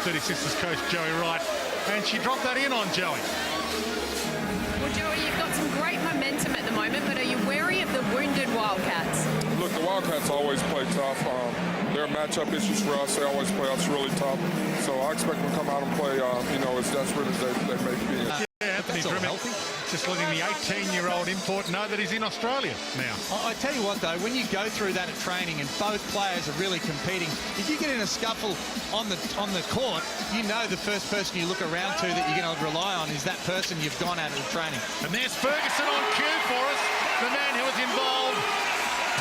36ers coach Joey Wright, and she dropped that in on Joey. Well, Joey, you've got some great momentum at the moment, but are you wary of the wounded Wildcats? Look, the Wildcats always play tough. They're matchup issues for us. They always play us really tough. So I expect them to come out and play, as desperate as they may be. Yeah, Anthony Drimmick just letting the 18-year-old import know that he's in Australia now. I tell you what, though, when you go through that at training and both players are really competing, if you get in a scuffle on the court, you know the first person you look around to that you're going to rely on is that person you've gone at training. And there's Ferguson on cue for us, the man who was involved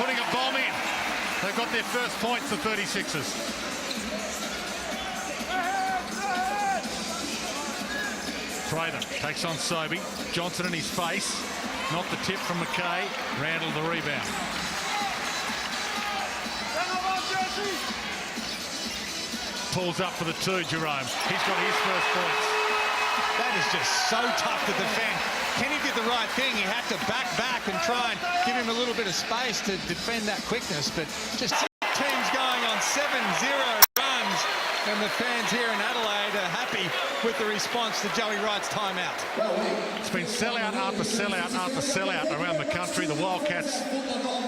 putting a bomb in. They've got their first points, the 36ers. Trader takes on Sobey. Johnson in his face. Not the tip from McKay. Randall the rebound. Pulls up for the two, Jerome. He's got his first points. That is just so tough to defend. Kenny did the right thing. He had to back and try and give him a little bit of space to defend that quickness. But just teams going on 7-0 runs. And the fans here in Adelaide are happy with the response to Joey Wright's timeout. It's been sellout after sellout after sellout around the country. The Wildcats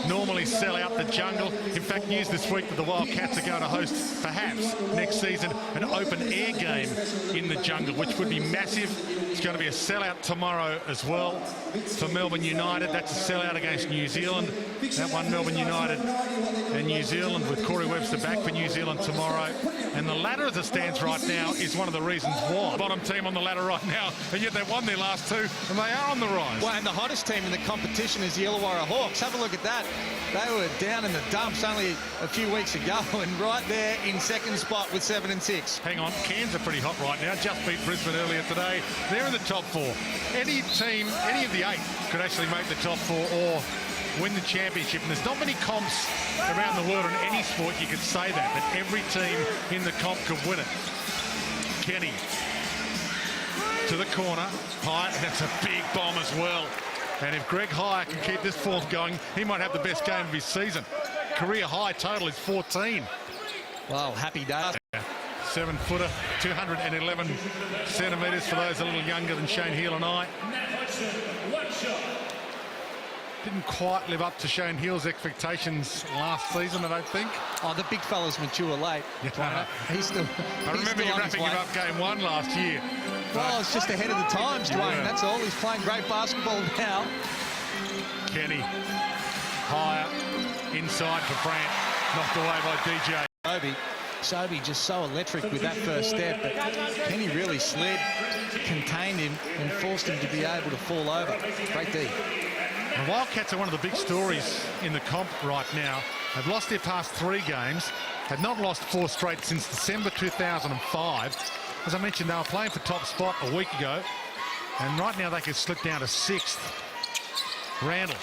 normally sell out the jungle. In fact, news this week that the Wildcats are going to host, perhaps, next season, an open-air game in the jungle, which would be massive. It's going to be a sellout tomorrow as well for Melbourne United. That's a sellout against New Zealand. That one, Melbourne United and New Zealand, with Corey Webster back for New Zealand tomorrow. And the ladder, as it stands right now, is one of the reasons why. Bottom team on the ladder right now, and yet they've won their last two, and they are on the rise. Well, and the hottest team in the competition is the Illawarra Hawks. Have a look at that. They were down in the dumps only a few weeks ago, and right there in second spot with 7-6. Hang on, Cairns are pretty hot right now. Just beat Brisbane earlier today. They're in the top four. Any team, any of the 8 could actually make the top 4 or win the championship. And there's not many comps around the world in any sport you could say that every team in the comp could win it. Kenny to the corner. Hyatt, that's a big bomb as well. And if Greg Hyatt can keep this fourth going, he might have the best game of his season. Career high total is 14. Wow, happy day. 7-footer, 211 centimetres for those a little younger than Shane Heal and I. Didn't quite live up to Shane Heal's expectations last season, I don't think. Oh, the big fellas mature late. Yeah. I remember you wrapping him up game 1 last year. Well, it's just ahead of the times, Dwayne. Yeah. That's all. He's playing great basketball now. Kenny, higher, inside for Brant, knocked away by DJ. Sobey just so electric with that first step, but Kenny really slid, contained him, and forced him to be able to fall over. Great D. The Wildcats are one of the big stories in the comp right now. They've lost their past 3 games, have not lost 4 straight since December 2005. As I mentioned, they were playing for top spot a week ago, and right now they could slip down to 6th. Randall.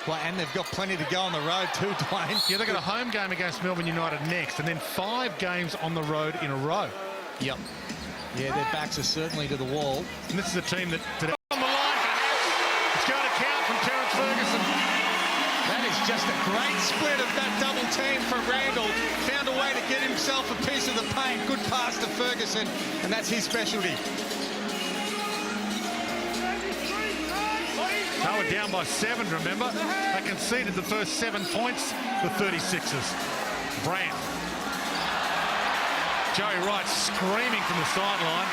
Well, and they've got plenty to go on the road too, Dwayne. Yeah, they've got a home game against Melbourne United next, and then 5 games on the road in a row. Yep. Yeah, their backs are certainly to the wall. And this is a team that today on the line, perhaps. It's going to count from Terence Ferguson. That is just a great split of that double team from Randall. Found a way to get himself a piece of the paint. Good pass to Ferguson, and that's his specialty. They were down by 7, remember? They conceded the first 7 points, the 36ers. Brant. Joey Wright screaming from the sideline.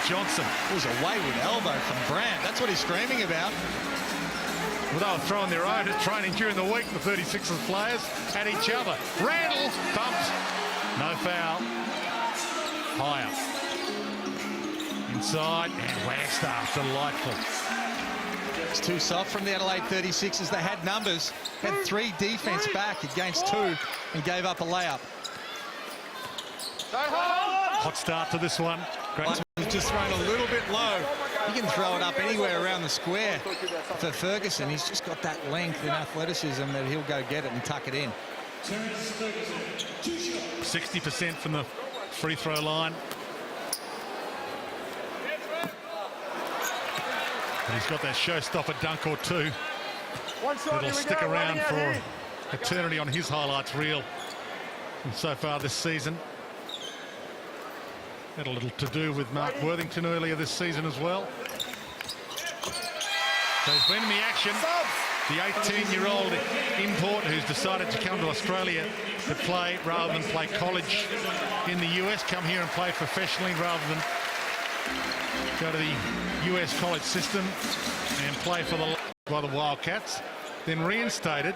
Johnson. It was a wayward elbow from Brant. That's what he's screaming about. Well, they were throwing their own at training during the week, the 36ers players, at each other. Randall bumped. No foul. Higher. Inside, and Wagstaff, delightful. It's too soft from the Adelaide 36ers. They had numbers, had 3 defense back against 2, and gave up a layup. Hot start to this one. He's just thrown a little bit low. He can throw it up anywhere around the square. For Ferguson, he's just got that length and athleticism that he'll go get it and tuck it in. 60% from the free throw line. And he's got that showstopper dunk or 2 that'll stick around for eternity on his highlights reel so far this season. Had a little to do with Mark Worthington earlier this season as well. So he's been in the action. The 18-year-old import who's decided to come to Australia to play rather than play college in the US, come here and play professionally rather than go to the US college system and play for the Wildcats. Then reinstated.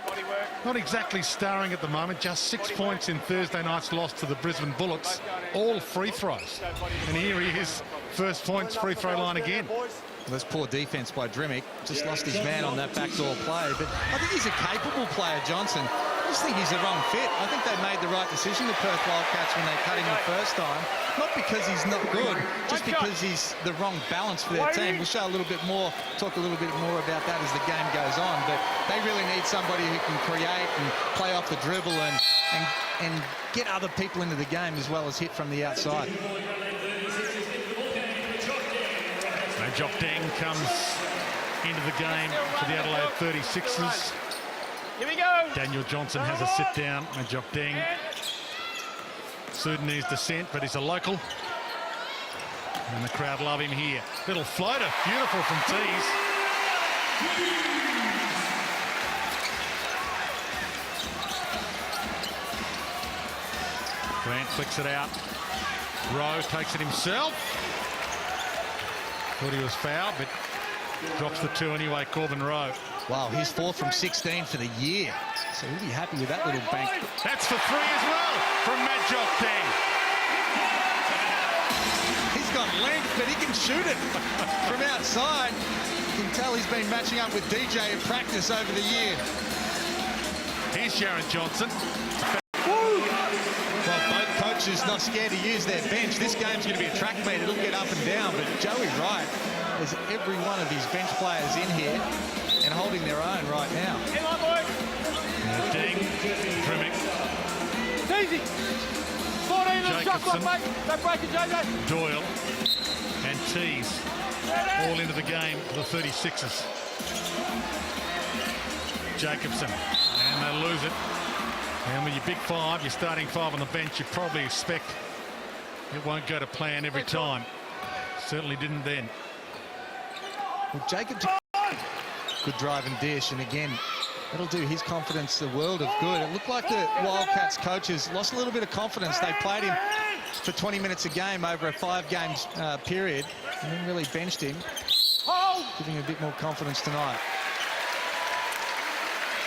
Not exactly starring at the moment, just 6 points in Thursday night's loss to the Brisbane Bullets, all free throws. And here he is, first points, free throw line again. Well, that's poor defense by Drimmick. Just lost his man on that backdoor play. But I think he's a capable player, Johnson. I just think he's the wrong fit. I think they made the right decision, the Perth Wildcats, when they cut him the first time. Not because he's not good, just because he's the wrong balance for their team. We'll show a little bit more, talk a little bit more about that as the game goes on. But they really need somebody who can create and play off the dribble and get other people into the game as well as hit from the outside. Jock Deng comes into the game for the Adelaide 36ers. Here we go. Daniel Johnson has a sit down. Jock Deng, Sudanese descent, but he's a local. And the crowd love him here. Little floater, beautiful from Tees. Grant flicks it out. Rowe takes it himself. Thought he was fouled, but drops the two anyway, Corbin Rowe. Wow, he's 4 from 16 for the year. So he'll be happy with that little bank. That's for 3 as well from Matt Jock Deng. He's got length, but he can shoot it from outside. You can tell he's been matching up with DJ in practice over the year. Here's Sharon Johnson. Well, both coaches not scared to use their bench. This game's going to be a track meet. It'll get up and down, but Joey Wright has every one of his bench players in here and holding their own right now. Come on, boy. Deng, Drimmick. It's easy. 14 on the shot clock, mate. Don't break it, JJ. Doyle and Tees all into the game for the 36ers. Jacobson, and they lose it. And with your big 5, your starting 5 on the bench, you probably expect it won't go to plan every time. Certainly didn't then. Well, Jacob, good drive and dish, and again, that'll do his confidence the world of good. It looked like the Wildcats coaches lost a little bit of confidence. They played him for 20 minutes a game over a 5-game period, and then really benched him, giving him a bit more confidence tonight.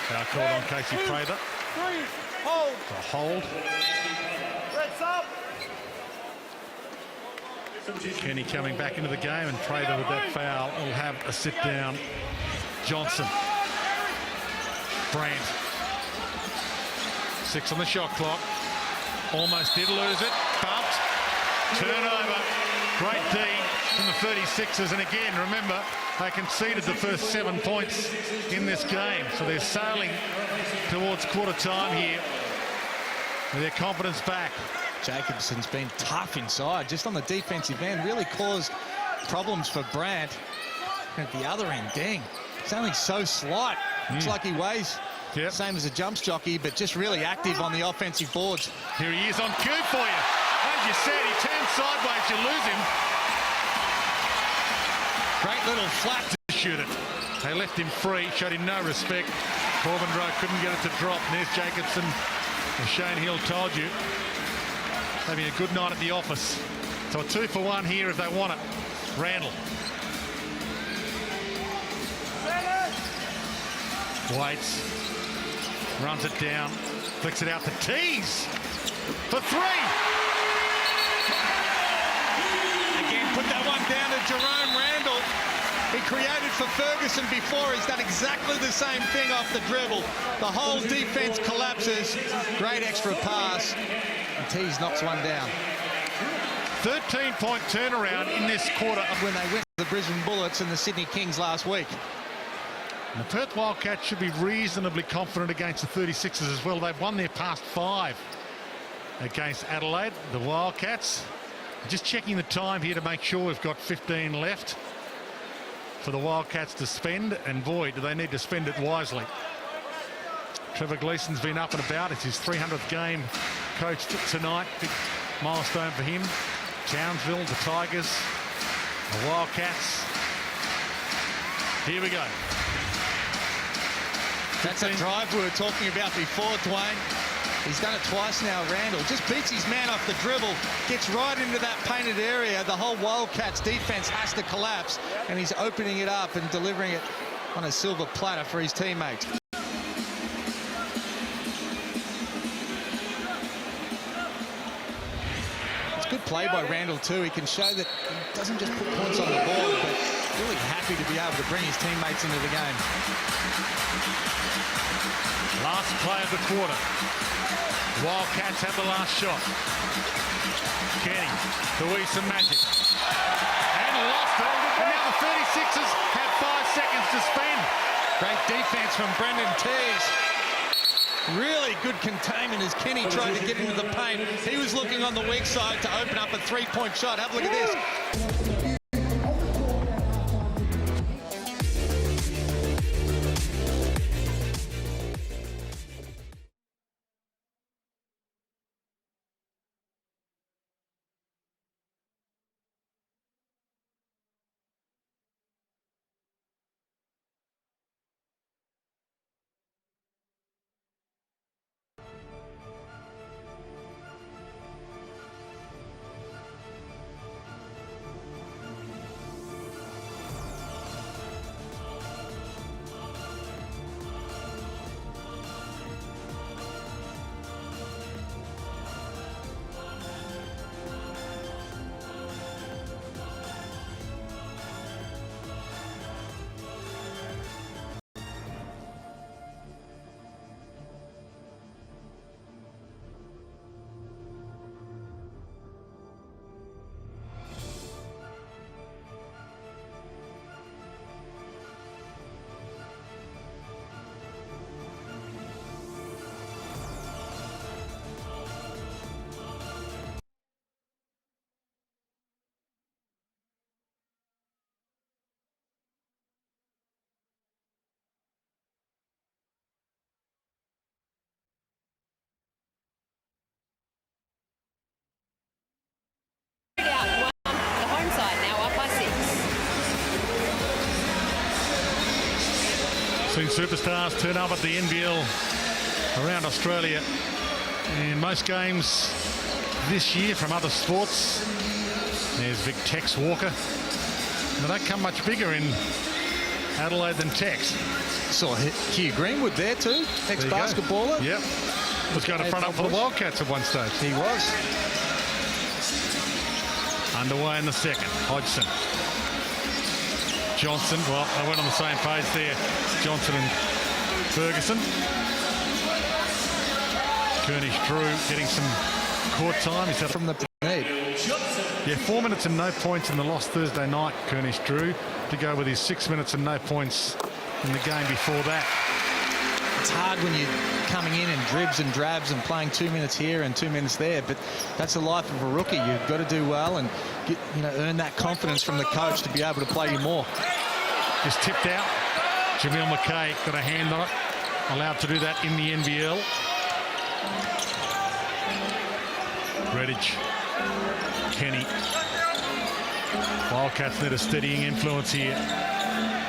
Foul called on Casey Prather. 3, hold. A hold. Red's up. Kenny coming back into the game, and Prather with that foul will have a sit down. Johnson. Brandt. 6 on the shot clock. Almost did lose it. Bumped. Turnover. Great D from the 36ers. And again, remember, they conceded the first 7 points in this game. So they're sailing towards quarter time here with their confidence back. Jacobson's been tough inside, just on the defensive end, really caused problems for Brandt. And at the other end, Deng, it's only so slight. Looks like he weighs same as a jumps jockey, but just really active on the offensive boards. Here he is on cue for you. As you said, he turns sideways, you lose him. Great little flat to shoot it. They left him free, showed him no respect. Corbin Rowe couldn't get it to drop. And there's Jacobson. As Shane Hill told you, having a good night at the office. So a 2 for 1 here if they want it. Randall. Waits. Runs it down. Flicks it out to Tees. For 3. Again, put that one down to Jerome Randall. He created for Ferguson before. He's done exactly the same thing off the dribble. The whole defense collapses. Great extra pass. And Tees knocks one down. 13-point turnaround in this quarter. When they went to the Brisbane Bullets and the Sydney Kings last week. And the Perth Wildcats should be reasonably confident against the 36ers as well. They've won their past 5 against Adelaide, the Wildcats. Just checking the time here to make sure we've got 15 left for the Wildcats to spend, and boy, do they need to spend it wisely. Trevor Gleeson's been up and about. It's his 300th game coached tonight. Big milestone for him. Townsville, the Tigers, the Wildcats. Here we go. That's a drive we were talking about before, Dwayne. He's done it twice now, Randall. Just beats his man off the dribble, gets right into that painted area. The whole Wildcats defense has to collapse, and he's opening it up and delivering it on a silver platter for his teammates. It's good play by Randall too. He can show that he doesn't just put points on the board, but really happy to be able to bring his teammates into the game. Last play of the quarter. Wildcats have the last shot. Kenny, some magic. And lost it. And now the 36ers have 5 seconds to spend. Great defense from Brendan Tees. Really good containment as Kenny tried to get into the paint. He was looking on the weak side to open up a three-point shot. Have a look at this. Seen superstars turn up at the NBL around Australia in most games this year from other sports. There's VEQTA Walker. They don't come much bigger in Adelaide than Tex. Saw Hugh Greenwood there too, ex-basketballer. Yep. Was going to front up for the Wildcats at one stage. He was. Underway in the second. Hodgson. Johnson, well, they went on the same page there. Johnson and Ferguson. Kernish-Drew getting some court time. He's had from the need. Yeah, 4 minutes and no points in the loss Thursday night, Kernish-Drew, to go with his 6 minutes and no points in the game before that. It's hard when you're coming in and dribs and drabs and playing 2 minutes here and 2 minutes there, but that's the life of a rookie. You've got to do well and get, earn that confidence from the coach to be able to play you more. Just tipped out. Jamil McKay got a hand on it. Allowed to do that in the NBL. Redditch. Kenny. Wildcats need a steadying influence here.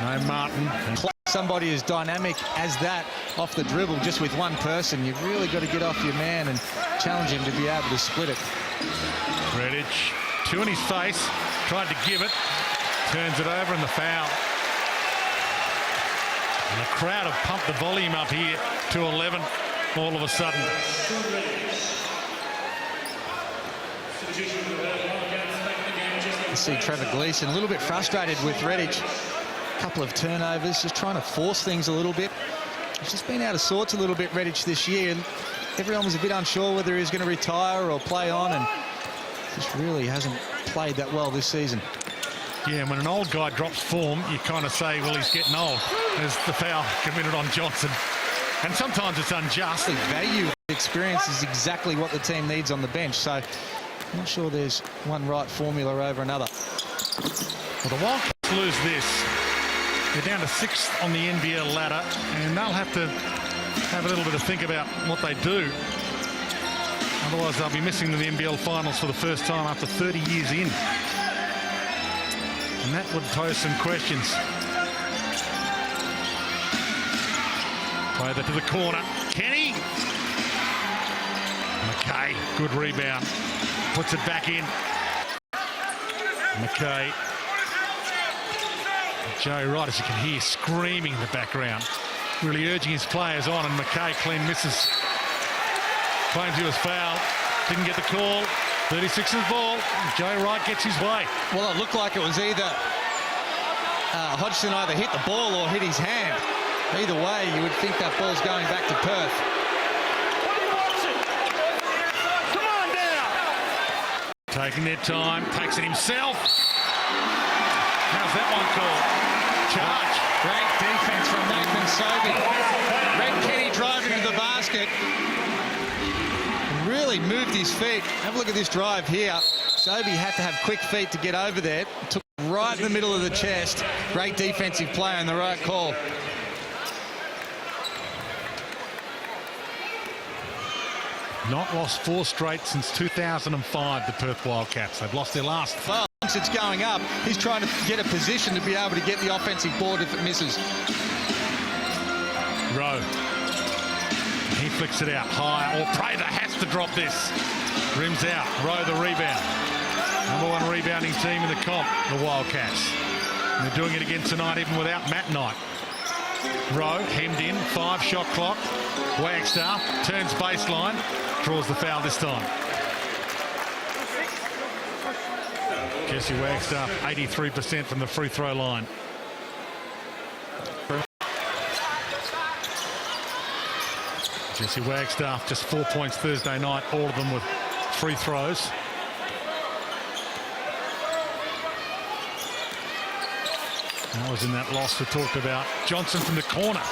No Martin. Somebody as dynamic as that off the dribble just with one person, you've really got to get off your man and challenge him to be able to split it. Redditch, two in his face, tried to give it, turns it over and the foul. And the crowd have pumped the volume up here to 11 all of a sudden. You see Trevor Gleeson a little bit frustrated with Redditch. Couple of turnovers, just trying to force things a little bit. He's just been out of sorts a little bit, Redditch, this year. And everyone was a bit unsure whether he was going to retire or play on, and just really hasn't played that well this season. Yeah, and when an old guy drops form, you kind of say, well, he's getting old. There's the foul committed on Johnson. And sometimes it's unjust. The value of experience is exactly what the team needs on the bench, so I'm not sure there's one right formula over another. Well, the Wildcats lose this. They're down to 6th on the NBL ladder, and they'll have to have a little bit of think about what they do. Otherwise, they'll be missing the NBL finals for the first time after 30 years in. And that would pose some questions. Play that to the corner. Kenny. McKay, good rebound. Puts it back in. McKay. Joe Wright, as you can hear, screaming in the background. Really urging his players on, and McKay clean misses. Claims he was fouled. Didn't get the call. 36ers ball. Joe Wright gets his way. Well, it looked like it was either Hodgson either hit the ball or hit his hand. Either way, you would think that ball's going back to Perth. Come on down. Taking their time, takes it himself. How's that one called? Charge. Great defense from Nathan Sobey. Red Kenny driving to the basket. Really moved his feet. Have a look at this drive here. Sobey had to have quick feet to get over there. Took right in the middle of the chest. Great defensive play and the right call. Not lost 4 straight since 2005, the Perth Wildcats. They've lost their last. Well, once it's going up, he's trying to get a position to be able to get the offensive board if it misses. Rowe. He flicks it out high. Or Prather has to drop this. Rims out. Rowe the rebound. #1 rebounding team in the comp, the Wildcats. And they're doing it again tonight, even without Matt Knight. Rowe hemmed in. 5-shot clock. Wagstaff turns baseline. Draws the foul this time. Jesse Wagstaff, 83% from the free throw line. Jesse Wagstaff, just 4 points Thursday night, all of them with free throws. That was in that loss we talked about. Johnson from the corner.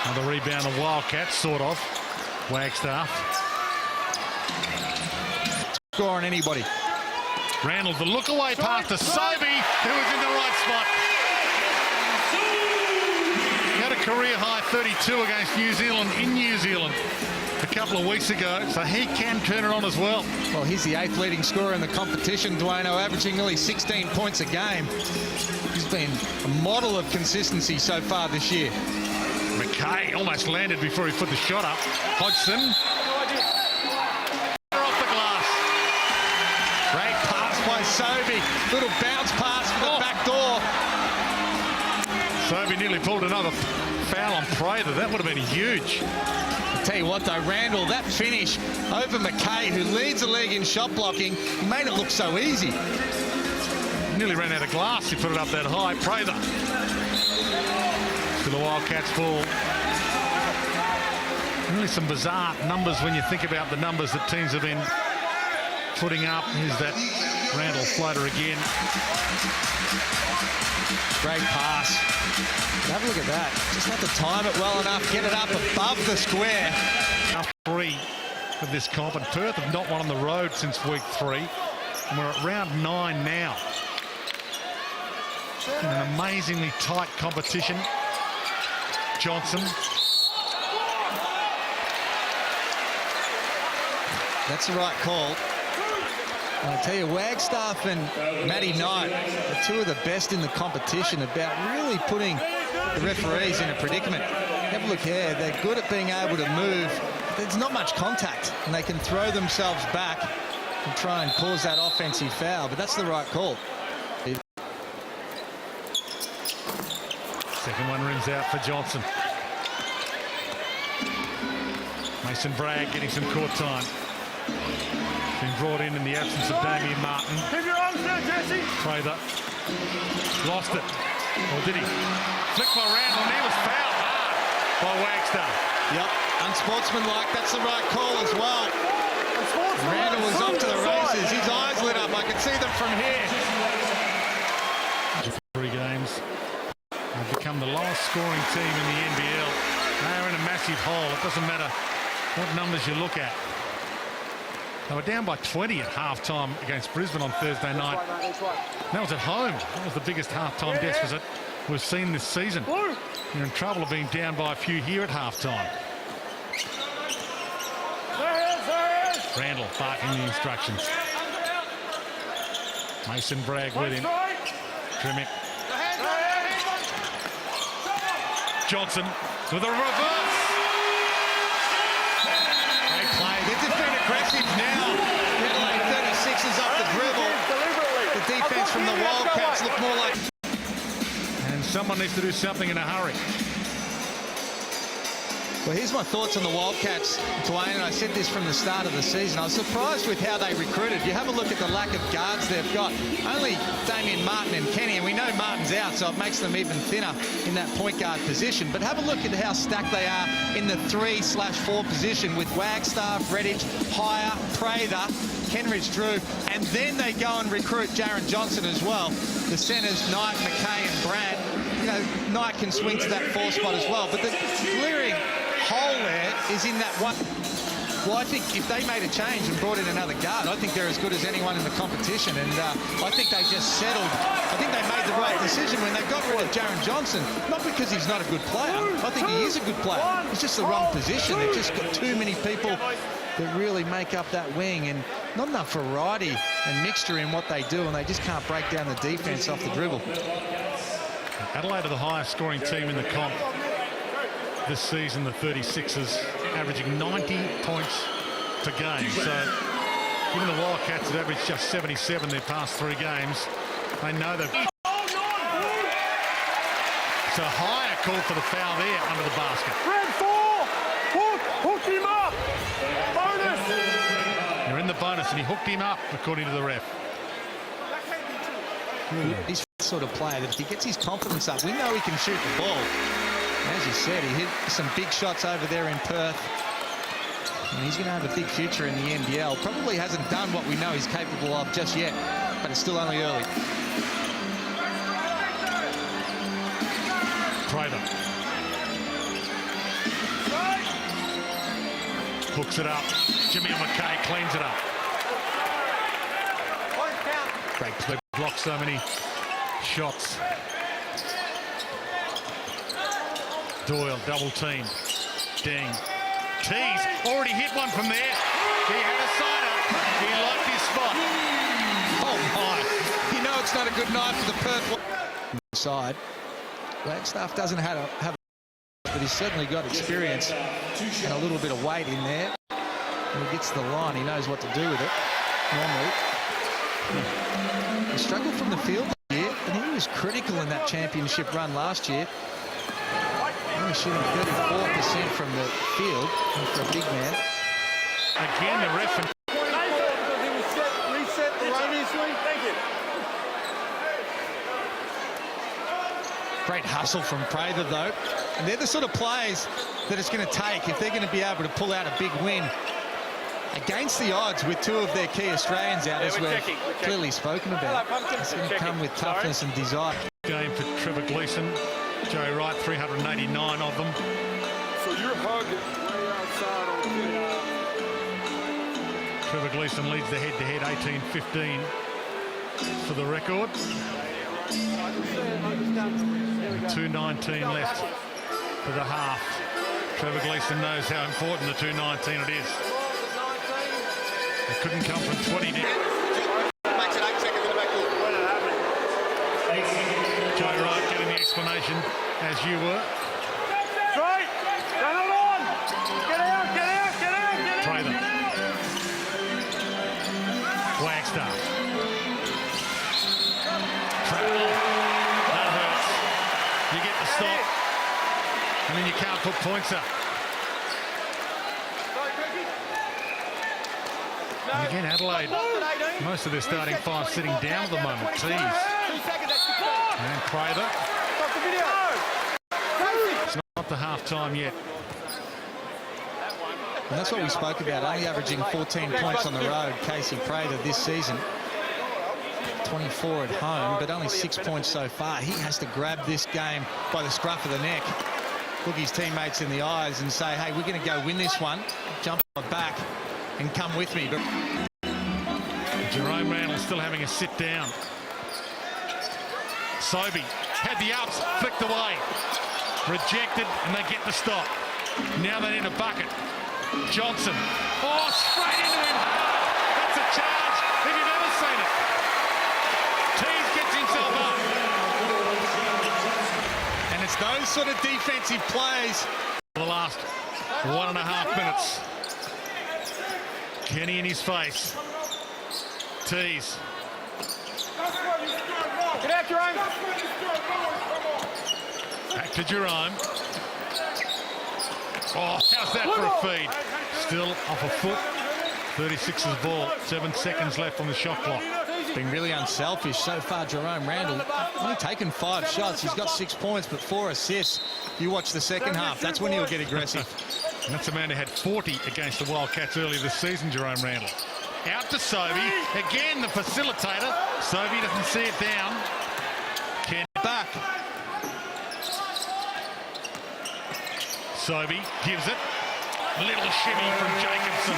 Another rebound of Wildcats, sort of. Wagstaff. Score on anybody. Randall, the look away pass to Sobey, who was in the right spot. He had a career high 32 against New Zealand in New Zealand a couple of weeks ago, so he can turn it on as well. Well, he's the 8th leading scorer in the competition, Dwayno, averaging nearly 16 points a game. He's been a model of consistency so far this year. McKay almost landed before he put the shot up. Hodgson. Off the glass. Great pass by Sobey. Little bounce pass for the back door. Sobey nearly pulled another foul on Prather. That would have been huge. I'll tell you what though, Randall, that finish over McKay, who leads the league in shot blocking, made it look so easy. Nearly ran out of glass. He put it up that high. Prather. To the Wildcats ball. Really some bizarre numbers when you think about the numbers that teams have been putting up. Here's that Randall floater again. Great pass. Have a look at that. Just have to time it well enough, get it up above the square. 3 of this comp, and Perth have not won on the road since week 3. And we're at round 9 now. In an amazingly tight competition. Johnson. That's the right call. And I'll tell you, Wagstaff and Matty Knight are 2 of the best in the competition about really putting the referees in a predicament. Have a look here. They're good at being able to move. There's not much contact, and they can throw themselves back and try and cause that offensive foul, but that's the right call. Second one rims out for Johnson. Mason Bragg getting some court time. Been brought in the absence of Damian Martin. Keep your arms down, Jesse. Prather lost it. Or did he? Flicked by Randall, and he was fouled hard by Wagstaff. Yep, unsportsmanlike. That's the right call as well. Randall was off to the races. His eyes lit up. I could see them from here. 3 games. They've become the lowest scoring team in the NBL. They are in a massive hole. It doesn't matter what numbers you look at. They were down by 20 at halftime against Brisbane on Thursday night. That was at home. That was the biggest halftime deficit we've seen this season. You're in trouble of being down by a few here at halftime. Randall barking the instructions. Mason Bragg with him. Trimick. Johnson with a reverse. They play. They've been aggressive now. Adelaide 36ers up the dribble. The defense from the Wildcats look more like... And someone needs to do something in a hurry. Well, here's my thoughts on the Wildcats, Dwayne, and I said this from the start of the season. I was surprised with how they recruited. You have a look at the lack of guards they've got. Only Damien Martin and Kenny, and we know Martin's out, so it makes them even thinner in that point guard position. But have a look at how stacked they are in the 3/4 position with Wagstaff, Redditch, Hire, Prather, Kenridge Drew, and then they go and recruit Jaron Johnson as well. The centres, Knight, McKay and Brad. You know, Knight can swing to that 4 spot as well, but the glaring hole there is in that one. Well, I think if they made a change and brought in another guard, I think they're as good as anyone in the competition, and I think they just settled. I think they made the right decision when they got rid of Jaron Johnson, not because he's not a good player. I think he is a good player. It's just the wrong position. They've just got too many people that really make up that wing, and not enough variety and mixture in what they do, and they just can't break down the defense off the dribble. Adelaide are the highest scoring team in the comp this season, the 36ers, averaging 90 points per game. So even the Wildcats have averaged just 77 their past 3 games. They know they've... So Hire called for the foul there under the basket. Red 4! Hook him up! Bonus! They're in the bonus, and he hooked him up, according to the ref. He's the sort of player that if he gets his confidence up, we know he can shoot the ball. As you said, he hit some big shots over there in Perth. And he's going to have a big future in the NBL. Probably hasn't done what we know he's capable of just yet, but it's still only early. Prather. Hooks it up. Jimmy McKay cleans it up. They block so many shots. Doyle, double team. Ding. Tease, already hit one from there. He had a sighter. He liked his spot. Oh my. You know it's not a good night for the Perth side. Wagstaff doesn't have a, but he's certainly got experience and a little bit of weight in there. When he gets to the line, he knows what to do with it, normally. He struggled from the field this year, and he was critical in that championship run last year. Only shooting 34% from the field for a big man. Again, the ref. Reset erroneously. Thank you. Great hustle from Prather, though. And they're the sort of players that it's going to take if they're going to be able to pull out a big win against the odds with 2 of their key Australians out, as we've clearly spoken about. It's going to come with toughness and desire. Game for Trevor Gleeson. Joe Wright, 389 of them. So you're hugging way outside on the Trevor Gleeson leads the head-to-head 18-15 for the record. 2:19 left for the half. Trevor Gleeson knows how important the 2:19 it is. It couldn't come from 20 now. Joe Wright getting the explanation, as you were. Straight! Run along! Get out, get out, get out, get out! Prather. Wagstaff. Travel. That hurts. You get the stop, and then you can't put points up. And again, Adelaide, most of their starting 5 sitting down at the moment. Tease. And Prather. It's not the half-time yet. And that's what we spoke about, only averaging 14 points on the road, Casey Prather this season. 24 at home, but only 6 points so far. He has to grab this game by the scruff of the neck, look his teammates in the eyes and say, hey, we're going to go win this one, jump on the back and come with me. But Jerome Randall still having a sit down. Sobey had the ups, flicked away. Rejected, and they get the stop. Now they need a bucket. Johnson. Oh, straight into him. That's a charge if you've ever seen it. Tees gets himself up. And it's those sort of defensive plays. For the last 1.5 minutes. Kenny in his face. Tees. Get out, Jerome. Back to Jerome. Oh, how's that for a feed? Still off a foot. 36ers ball. 7 seconds left on the shot clock. Been really unselfish so far, Jerome Randall. Only taken 5 shots. He's got 6 points, but 4 assists. You watch the second half. That's when he'll get aggressive. And that's a man who had 40 against the Wildcats earlier this season, Jerome Randall. Out to Sobey. Again, the facilitator. Sobey doesn't see it down. Ken Back. Sobey gives it. Little shimmy from Jacobson.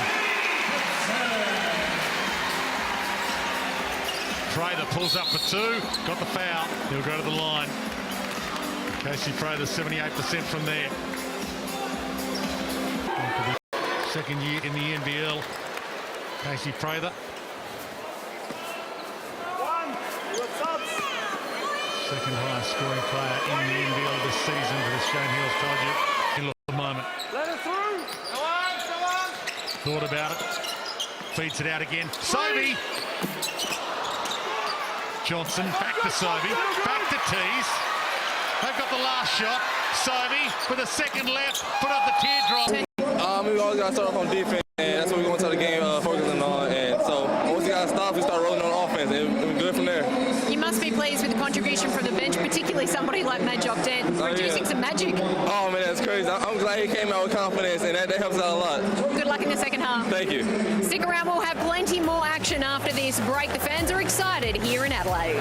Prather pulls up for 2. Got the foul. He'll go to the line. Casey Prather 78% from there. Second year in the NBL. Casey Prather. Second highest scoring player in the NBL this season for the Shane Hills Project. He looked at the moment. Let it through. Come on. Thought about it. Feeds it out again. Sobey. Johnson back to Sobey. Back to Tees. They've got the last shot. Sobey with a second left. Put up the teardrop. We always got to start off on defense, and that's what we go into the game focusing on. And so once we got to stop, we start rolling on offense, and we're good from there. You must be pleased with the contribution from the bench, particularly somebody like Majok Dent, producing some magic. Oh, man, that's crazy. I'm glad he came out with confidence, and that helps out a lot. Good luck in the second half. Thank you. Stick around, we'll have plenty more action after this break. The fans are excited here in Adelaide.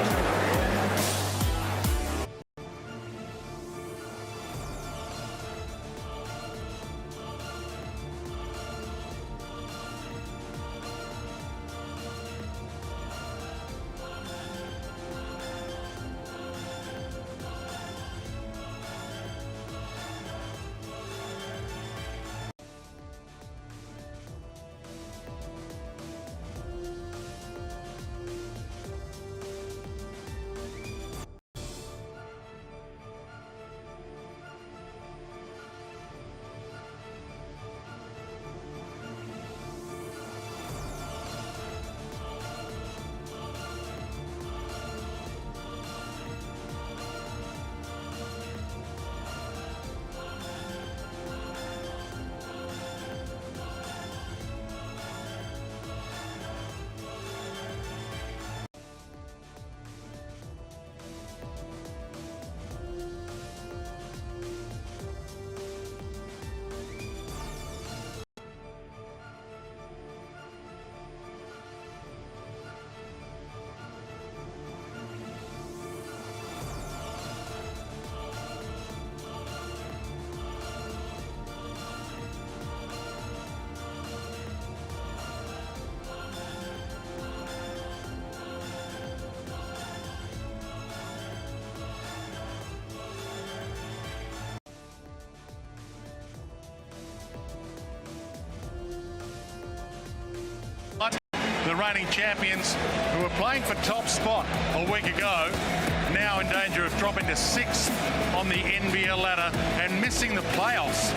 The reigning champions who were playing for top spot a week ago, now in danger of dropping to 6th on the NBL ladder and missing the playoffs.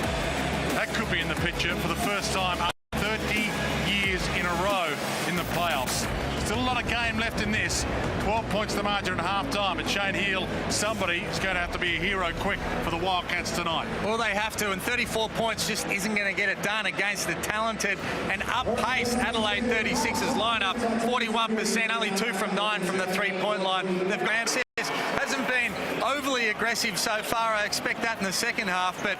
That could be in the picture for the first time after 30 years in a row in the playoffs. Still a lot of game left in this. 12 points the margin at half-time. At Shane Hill, somebody is going to have to be a hero quick for the Wildcats tonight. Well, they have to, and 34 points just isn't going to get it done against the talented and up-paced Adelaide 36ers lineup. 41%, only 2 from 9 from the three-point line. They've got hasn't been overly aggressive so far. I expect that in the second half, but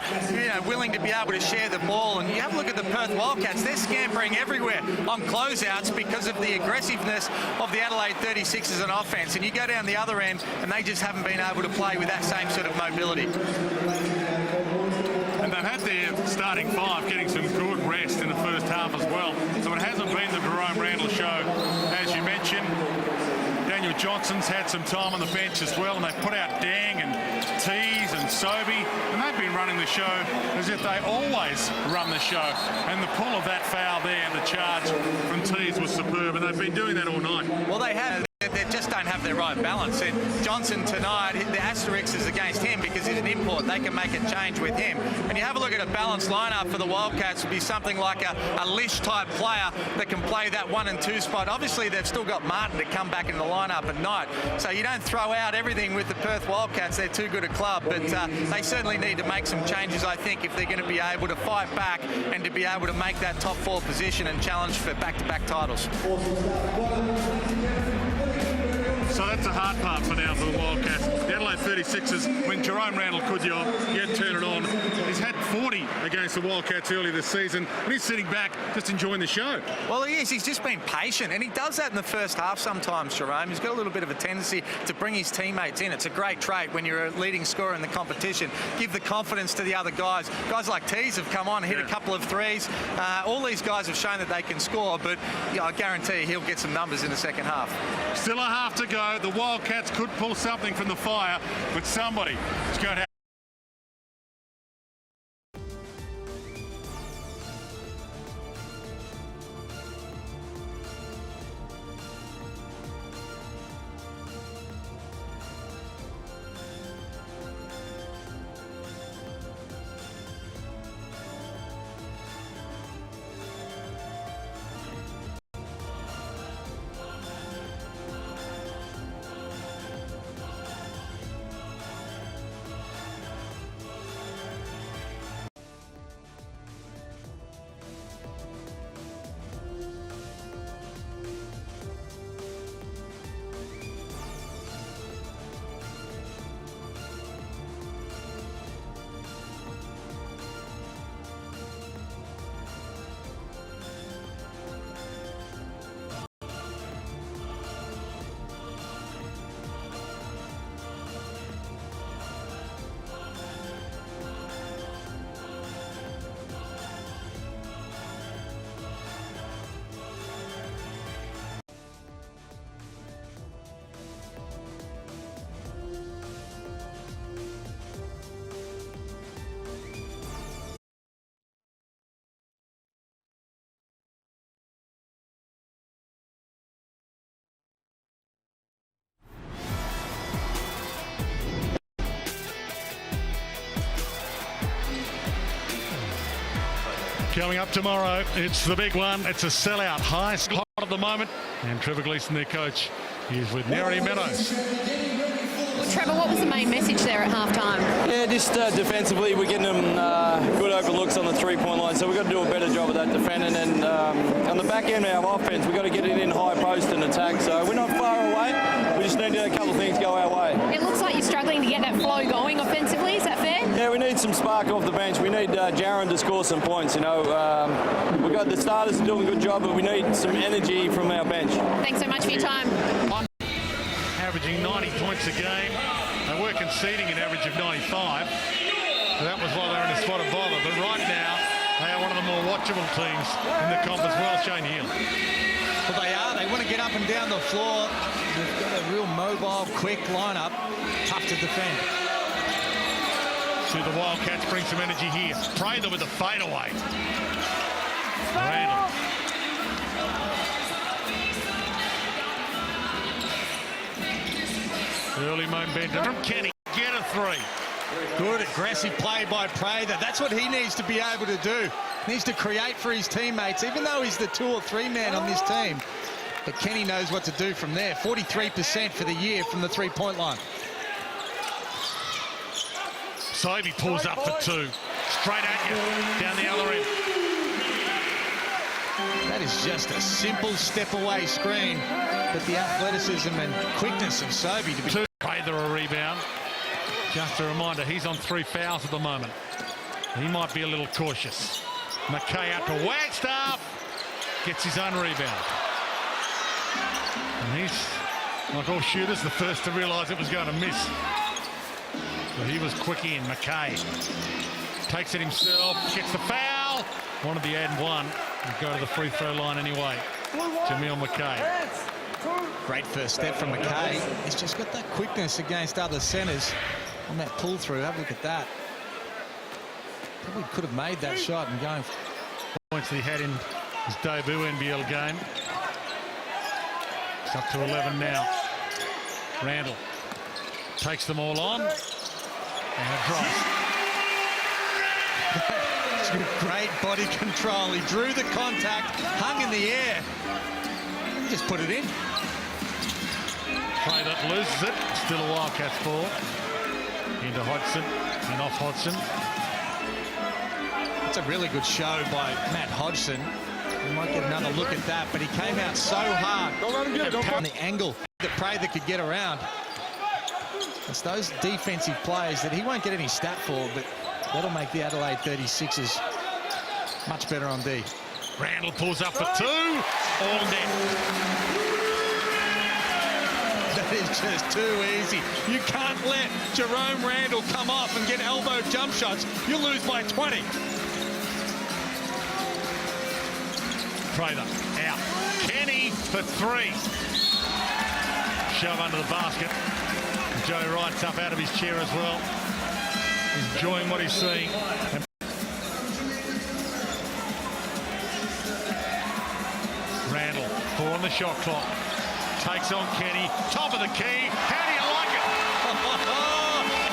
willing to be able to share the ball. And you have a look at the Perth Wildcats. They're scampering everywhere on closeouts because of the aggressiveness of the Adelaide 36ers on offense. And you go down the other end, and they just haven't been able to play with that same sort of mobility. And they've had their starting 5 getting some good rest in the first half as well. So it hasn't been the Jerome Randall show, as you mentioned. Andrew Johnson's had some time on the bench as well, and they've put out Dang and Tees and Sobey, and they've been running the show as if they always run the show. And the pull of that foul there, the charge from Tees was superb, and they've been doing that all night. Well, they have. They just don't have their right balance. And Johnson tonight, the asterisk is against him because he's an import. They can make a change with him. And you have a look at a balanced lineup for the Wildcats, would be something like a Lish-type player that can play that 1 and 2 spot. Obviously, they've still got Martin to come back in the lineup at night. So you don't throw out everything with the Perth Wildcats. They're too good a club. But they certainly need to make some changes, I think, if they're going to be able to fight back and to be able to make that top 4 position and challenge for back-to-back titles. So that's the hard part for now for the Wildcats. The Adelaide 36ers, when Jerome Randall-Could yet turn it on, he's had 40 against the Wildcats early this season, and he's sitting back just enjoying the show. Well, he is. He's just been patient, and he does that in the first half sometimes, Jerome. He's got a little bit of a tendency to bring his teammates in. It's a great trait when you're a leading scorer in the competition. Give the confidence to the other guys. Guys like Tees have come on, hit a couple of threes. All these guys have shown that they can score, but I guarantee he'll get some numbers in the second half. Still a half to go. The Wildcats could pull something from the fire, but somebody is going to have. Coming up tomorrow, it's the big one. It's a sellout, high spot at the moment. And Trevor Gleeson, their coach, is with Nerity Meadows. Trevor, what was the main message there at halftime? Yeah, just defensively, we're getting them good overlooks on the three-point line, so we've got to do a better job of that defending. And on the back end of our offense, we've got to get it in high post and attack. So we're not far away. We just need a couple of things go our way. It looks like you're struggling to get that flow going offensively. Is that fair? Yeah, we need some spark off the bench. We need Jaron to score some points. You know, we've got the starters doing a good job, but we need some energy from our bench. Thanks so much for your time. Averaging 90 points a game. They were conceding an average of 95. So that was why they were in a spot of bother. But right now, they are one of the more watchable teams in the comp as well, Shane Hill. Well, they are. They want to get up and down the floor. They've got a real mobile, quick lineup. Tough to defend. See the Wildcats bring some energy here. Prather with a fadeaway. Randall. Early momentum from Kenny. Get a three. Good aggressive play by Prather. That's what he needs to be able to do. He needs to create for his teammates, even though he's the 2 or 3 man on this team. But Kenny knows what to do from there. 43% for the year from the three-point line. Sobey pulls up for 2. Straight at you. Down the other end. That is just a simple step-away screen. But the athleticism and quickness of Sobey to be... Prather a rebound. Just a reminder, he's on 3 fouls at the moment. He might be a little cautious. McKay out to Wagstaff. Gets his own rebound. And he's, like all shooters, the first to realise it was going to miss. But he was quick in. McKay takes it himself, gets the foul. Wanted the and one. He'll go to the free throw line anyway. Jamil McKay. Great first step from McKay. He's just got that quickness against other centres on that pull through. Have a look at that. Probably could have made that shot and going. Points that he had in his debut NBL game. It's up to 11 now. Randall takes them all on and it drops. Great body control. He drew the contact, hung in the air, and just put it in. Play that loses it. Still a Wildcats ball. Into Hodgson and off Hodgson. It's a really good show by Matt Hodgson. We might get another look at that, but he came out so hard. Don't let him get it. On the angle that Prather could get around. It's those defensive plays that he won't get any stat for, but that'll make the Adelaide 36ers much better on D. Randall pulls up for two. All net. That is just too easy. You can't let Jerome Randall come off and get elbow jump shots. You'll lose by 20. Prather out. Kenny for three. Shove under the basket. Joe Wright's up out of his chair as well. He's enjoying what he's seeing. Randall, 4 on the shot clock. Takes on Kenny. Top of the key. How do you like it?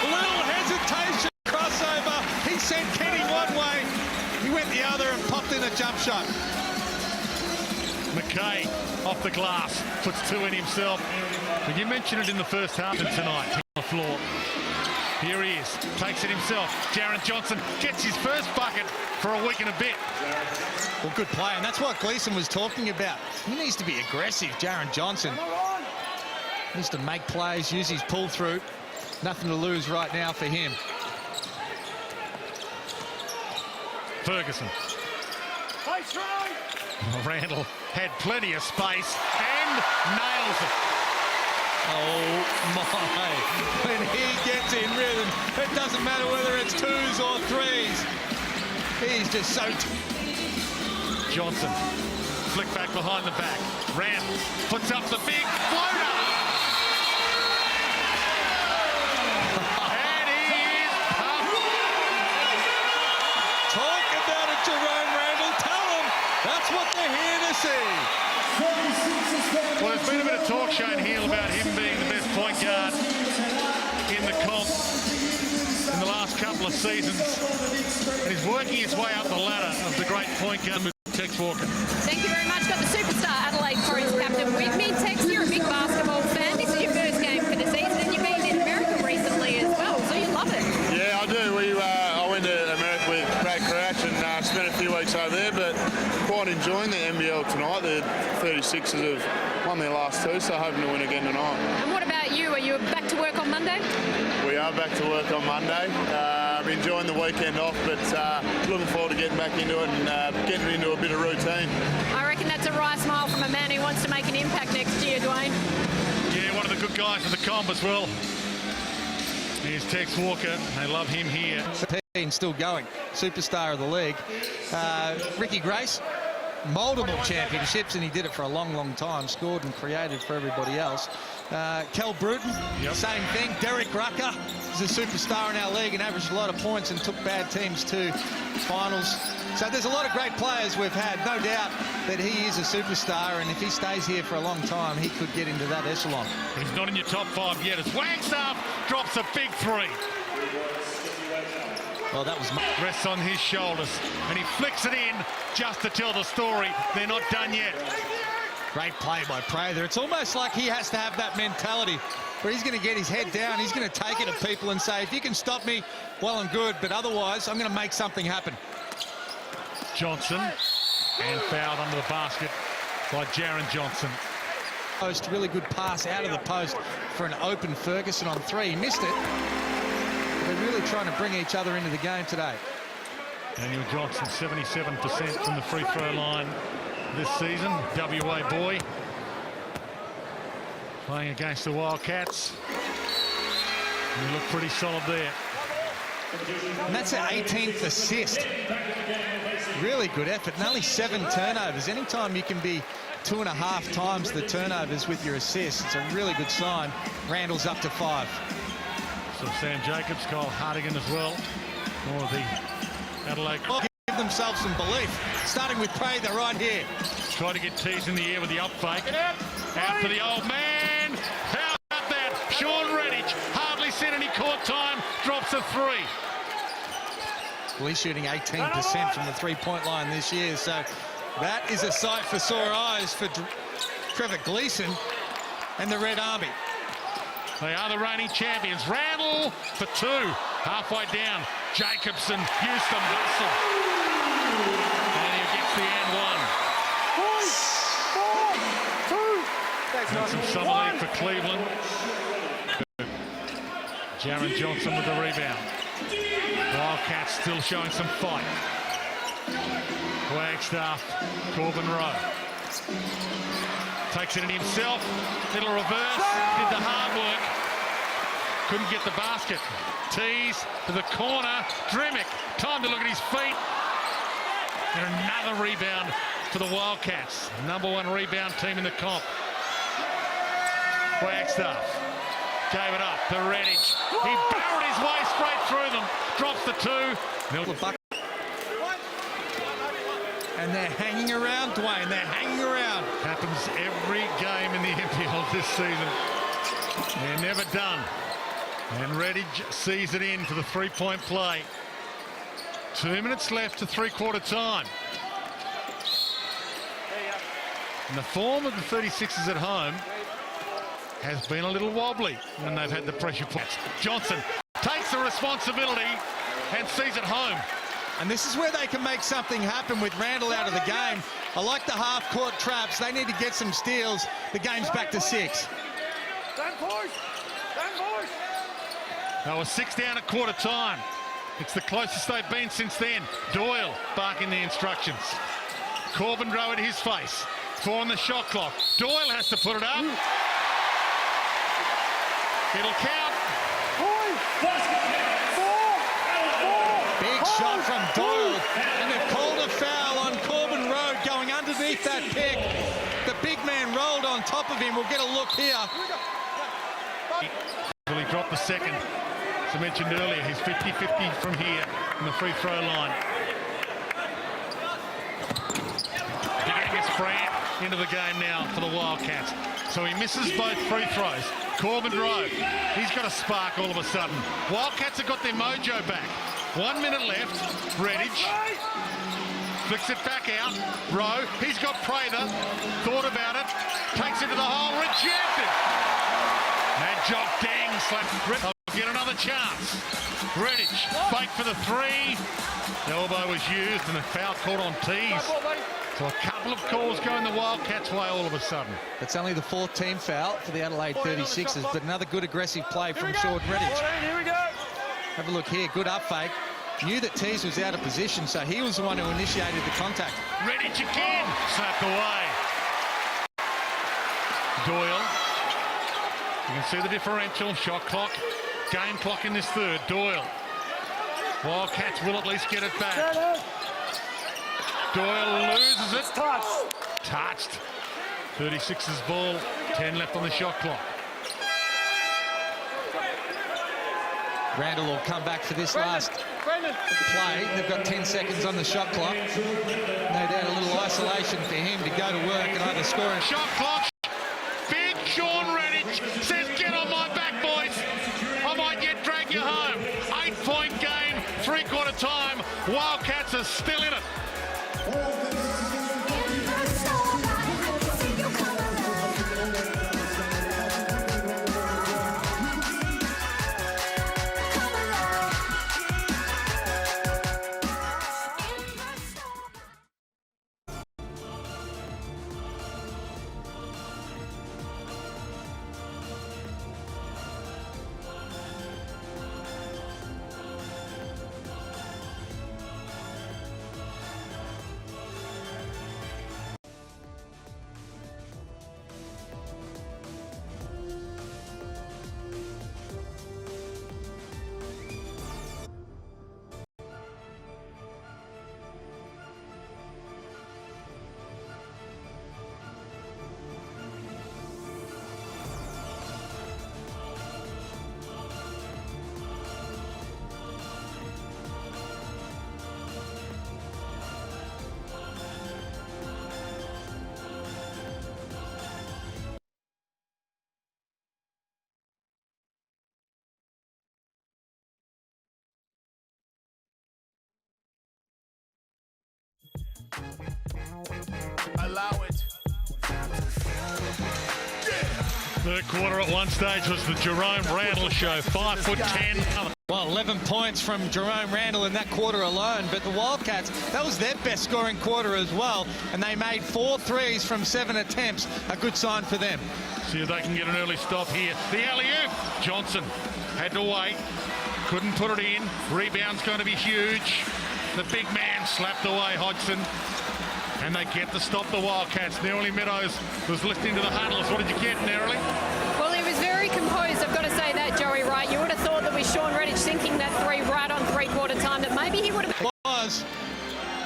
Little hesitation. Crossover. He sent Kenny one way. He went the other and popped in a jump shot. McKay off the glass. Puts 2 in himself. But you mentioned it in the first half tonight. On the floor. Here he is. Takes it himself. Jaron Johnson gets his first bucket for a week and a bit. Well, good play, and that's what Gleeson was talking about. He needs to be aggressive, Jaron Johnson. He needs to make plays, use his pull-through. Nothing to lose right now for him. Ferguson. Randall had plenty of space and nails it. Oh, my. When he gets in rhythm, it doesn't matter whether it's 2s or 3s. He's just so... Johnson, flick back behind the back. Randall puts up the big floater. And he is pumped. Talk about it, Jerome Randall. Tell them that's what they're here to see. Well, there's been a bit of talk, Shane Hill, about him being the best point guard in the comp in the last couple of seasons. And he's working his way up the ladder of the great point guard with Tex Walker. Thank you very much. Got the superstar Adelaide Forest captain with me. Tex, you're a big basketball fan. This is your first game for the season, and you've been in America recently as well, so you love it. Yeah, I do. I went to America with Brad Crouch and spent a few weeks over there, but quite enjoying the NBL tonight. The 36ers have won their last 2, so hoping to win again tonight. And what about you? Are you back to work on Monday? We are back to work on Monday. Enjoying the weekend off, but looking forward to getting back into it and getting into a bit of routine. I reckon that's a right smile from a man who wants to make an impact next year, Dwayne. Yeah, one of the good guys in the comp as well. Here's Tex Walker. They love him here. Still going. Superstar of the league. Ricky Grace, multiple championships, and he did it for a long, long time. Scored and created for everybody else. Kel Bruton, same thing. Derek Rucker is a superstar in our league and averaged a lot of points and took bad teams to finals. So there's a lot of great players we've had. No doubt that he is a superstar, and if he stays here for a long time, he could get into that echelon. He's not in your top 5 yet. As Wagstaff drops a big 3. Well, that was... Rests on his shoulders, and he flicks it in just to tell the story. They're not done yet. Great play by Prather. It's almost like he has to have that mentality where he's going to get his head down. He's going to take it at people and say, if you can stop me, well and good, but otherwise, I'm going to make something happen. Johnson, and fouled under the basket by Jaron Johnson. Post, really good pass out of the post for an open Ferguson on 3. He missed it. They're really trying to bring each other into the game today. Daniel Johnson, 77% from the free throw line this season. WA boy. Playing against the Wildcats. And he looked pretty solid there. And that's an 18th assist. Really good effort, and only 7 turnovers. Anytime you can be 2.5 times the turnovers with your assists. It's a really good sign. Randall's up to 5. So Sam Jacobs, Kyle Hartigan as well. More of the Adelaide. Give themselves some belief. Starting with Prather right here. Try to get tees in the air with the up fake. Out to the old man. How about that? Sean Redditch hardly seen any court time. Drops a 3. Well, he's shooting 18% from the three-point line this year, so that is a sight for sore eyes for Trevor Gleeson and the Red Army. They are the reigning champions. Randall for 2. Halfway down. Jacobson, Houston hustle. And he gets the and 1. And some summer league for Cleveland. Jaron Johnson with the rebound. Wildcats still showing some fight. Wagstaff, Corbin Rowe. Takes it in himself. Little reverse. Did the hard work. Couldn't get the basket. Tees to the corner. Dremick. Time to look at his feet. And another rebound for the Wildcats. #1 rebound team in the comp. Wagstaff gave it up to Redditch. He barreled his way straight through them. Drops the 2. And they're hanging around, Dwayne. They're hanging around. Happens every game in the NBL this season. They're never done. And Redditch sees it in for the 3-point play. 2 minutes left to 3/4 time. And the form of the 36ers at home has been a little wobbly when they've had the pressure points. Johnson takes the responsibility and sees it home. And this is where they can make something happen with Randall out of the game. I like the half-court traps. They need to get some steals. The game's back to 6. They were 6 down at quarter time. It's the closest they've been since then. Doyle barking the instructions. Corbin Rowe at his face. 4 on the shot clock. Doyle has to put it up. It'll count. Big shot from Doyle. And they've called a foul on Corbin Rowe going underneath that pick. The big man rolled on top of him. We'll get a look here. Well, he dropped the second. As I mentioned earlier, he's 50-50 from here from the free throw line. Big Angus Brandt into the game now for the Wildcats. So he misses both free throws. Corbin Rowe, he's got a spark all of a sudden. Wildcats have got their mojo back. 1 minute left. Redditch flicks it back out. Rowe, he's got Prather. Thought about it. Takes it to the hole. Rejected. And Jock Dang slapped. Get another chance. Redditch, fake for the 3. The elbow was used and a foul called on tees. So a couple of calls going the Wildcats' way all of a sudden. That's only the 4th team foul for the Adelaide 36ers, but another good aggressive play from Sean Redditch. Here we go. Have a look here, good up fake. Knew that Tees was out of position, so he was the one who initiated the contact. Redditch again, slapped away. Doyle. You can see the differential, shot clock, game clock in this third. Doyle. Wildcats will at least get it back. Doyle loses it. Touched. 36ers ball, 10 left on the shot clock. Randall will come back for this last play. They've got 10 seconds on the shot clock. No doubt a little isolation for him to go to work and either score a shot clock. Big Sean Redditch says, get on my back, boys. I might yet drag you home. 8-point game, 3/4 time. Wildcats are still in it. Allow it. Third quarter at one stage was the Jerome Randall show. 5'10". Well, 11 points from Jerome Randall in that quarter alone, but the Wildcats, that was their best scoring quarter as well, and they made 4 threes from 7 attempts. A good sign for them. See if they can get an early stop here. The alley-oop. Johnson had to wait. Couldn't put it in. Rebound's going to be huge. The big man slapped away Hodgson. And they get to stop the Wildcats. Nerily Meadows was listening to the huddles. What did you get, Nerily? Well, he was very composed. I've got to say that, Joey, right? You would have thought that with Sean Redditch sinking that three right on three-quarter time, that maybe he would have... Was.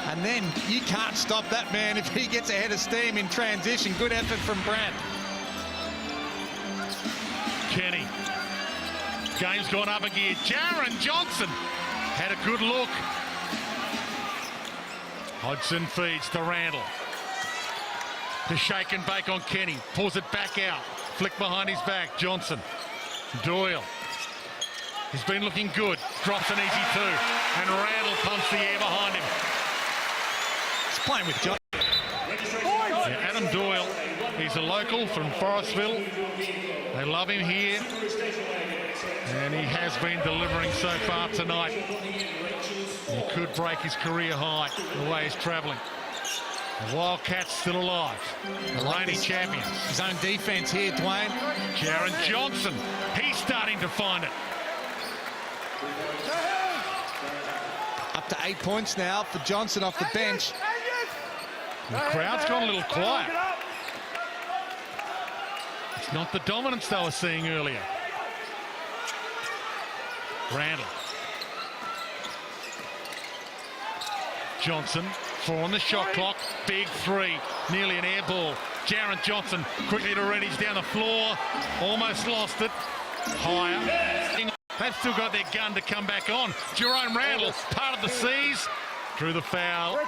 And then you can't stop that man if he gets ahead of steam in transition. Good effort from Brant. Kenny. Game's gone up a gear. Jaron Johnson had a good look. Hodgson feeds to Randall. To shake and bake on Kenny. Pulls it back out. Flick behind his back. Johnson. Doyle. He's been looking good. Drops an easy two. And Randall pumps the air behind him. He's playing with John. Yeah, Adam Doyle. He's a local from Forestville. They love him here. And he has been delivering so far tonight. He could break his career high the way he's travelling. The Wildcats still alive. The reigning champions. His own defence here, Dwayne. Jaron Johnson. He's starting to find it. Up to 8 points now for Johnson off the bench. The crowd's gone a little quiet. It's not the dominance they were seeing earlier. Randall. Johnson, 4 on the shot clock. Big three, nearly an air ball. Jaron Johnson quickly to Redditch down the floor. Almost lost it. Higher. They've still got their gun to come back on. Jerome Randall, part of the C's. Drew the foul.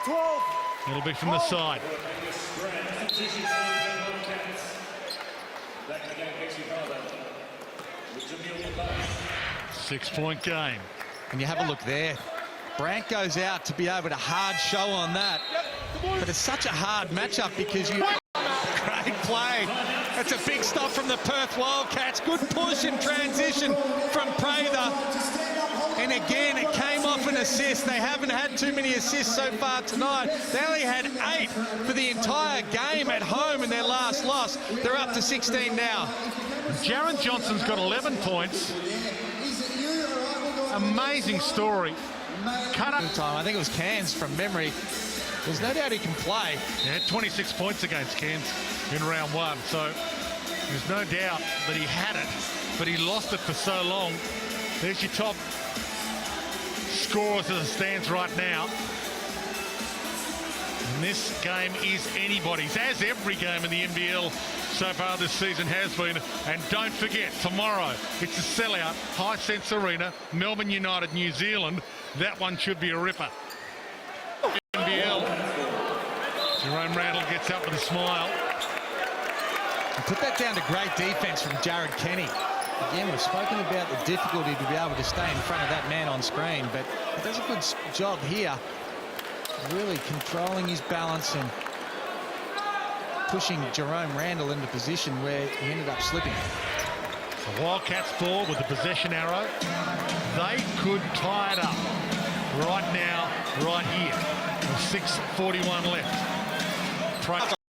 It'll be from the side. 6-point game. And you have a look there. Brant goes out to be able to hard show on that. But it's such a hard matchup because you... Great play. That's a big stop from the Perth Wildcats. Good push and transition from Prather. And again, it came off an assist. They haven't had too many assists so far tonight. They only had 8 for the entire game at home in their last loss. They're up to 16 now. Jaron Johnson's got 11 points. Amazing story. Cut up time. I think it was Cairns from memory. There's no doubt he can play. He had 26 points against Cairns in round 1, so there's no doubt that he had it, but he lost it for so long. There's your top scorers as it stands right now. And this game is anybody's, as every game in the NBL so far this season has been. And don't forget, tomorrow it's a sellout, Hisense Arena, Melbourne United, New Zealand. That one should be a ripper. NBL. Jerome Randall gets up with a smile. And put that down to great defense from Jared Kenny. Again, we've spoken about the difficulty to be able to stay in front of that man on screen, but he does a good job here, really controlling his balance and pushing Jerome Randall into position where he ended up slipping. The Wildcats ball with the possession arrow. They could tie it up right now, right here. With 6:41 left.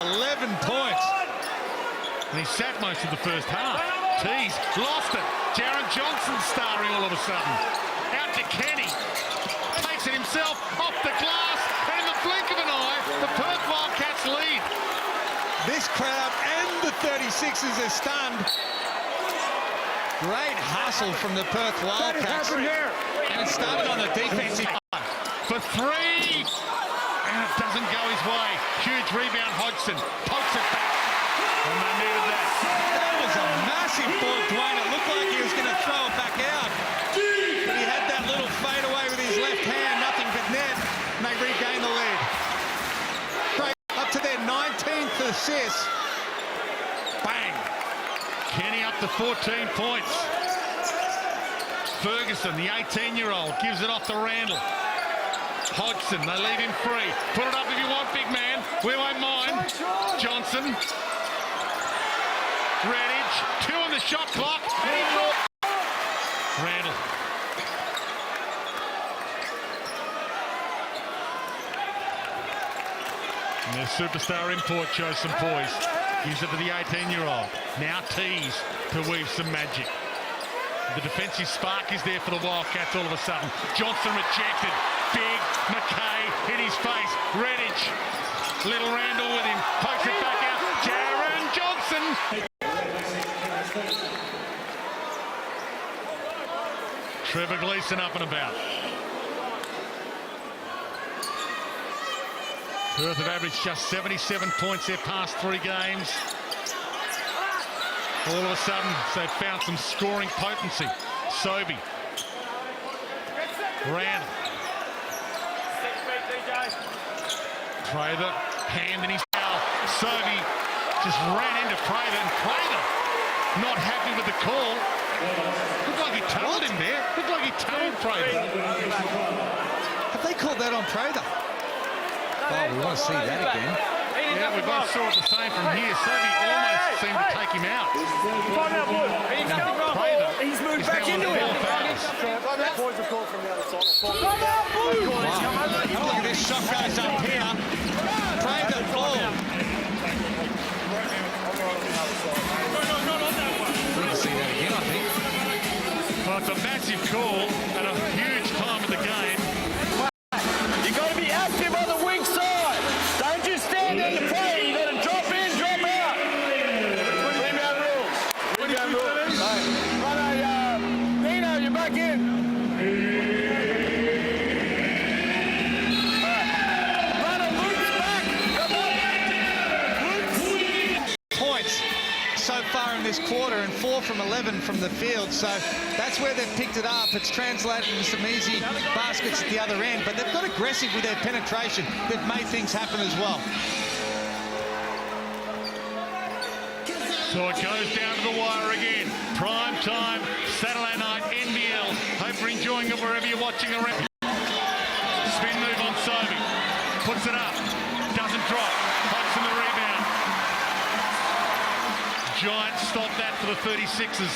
11 points. And he sat most of the first half. Teased, lost it. Jaron Johnson starring all of a sudden. Out to Kenny. Takes it himself off the glass. And in the blink of an eye, the Perth Wildcats lead. This crowd and the 36ers are stunned. Great hustle from the Perth Wildcats. And it started on the defensive. For 3. And it doesn't go his way. Huge rebound, Hodgson. Pokes it back. And they needed that. That was a massive ball, Dwayne. It looked like he was going to throw it back out. But he had that little fade away with his left hand. Nothing but net. And they regain the lead. Up to their 19th assist. Bang. Kenny up to 14 points. Ferguson, the 18-year-old, gives it off to Randall. Hodgson, they leave him free. Put it up if you want, big man. We won't mind. Johnson. Redditch, 2 on the shot clock. Randall. And their superstar import shows some poise. Gives it to the 18-year-old. Now tees to weave some magic. The defensive spark is there for the Wildcats all of a sudden. Johnson rejected. Big McKay hit his face. Redditch. Little Randall with him. Pokes it back out. Jaron Johnson. Trevor Gleeson up and about. Perth have averaged just 77 points their past 3 games. All of a sudden, they've found some scoring potency. Sobey. Randall. Prather, hand in his foul. Sobey just ran into Prather, and Prather not happy with the call. Looked like he told him there. Looked like he told Prather. Have they called that on Prather? Oh, we want to see that again. Yeah, we both saw it the same from here. Sobey almost seemed to take him out. Prather He's moved back into it. Boys are called from the other side. Wow. Look at this shot goes up here. Prather, oh. We can see that again, I think. Well, it's a massive call at a huge time of the game. You got to be active on the wing side. Don't just stand there to play. You got to drop in, drop out. Rebound rules. Rebound rules. Right, Nino, you're back in. Runner, Luke's back. Points so far in this quarter, and 4 from 11 from the field, so that's where they've picked it up. It's translated into some easy baskets at the other end, but they've got aggressive with their penetration. They've made things happen as well. So it goes down to the wire again. Prime time, Saturday night, NBL. Hope you're enjoying it wherever you're watching around. Spin move on Sobey. Puts it up. Doesn't drop. Hodgson the rebound. Giants stop that for the 36ers.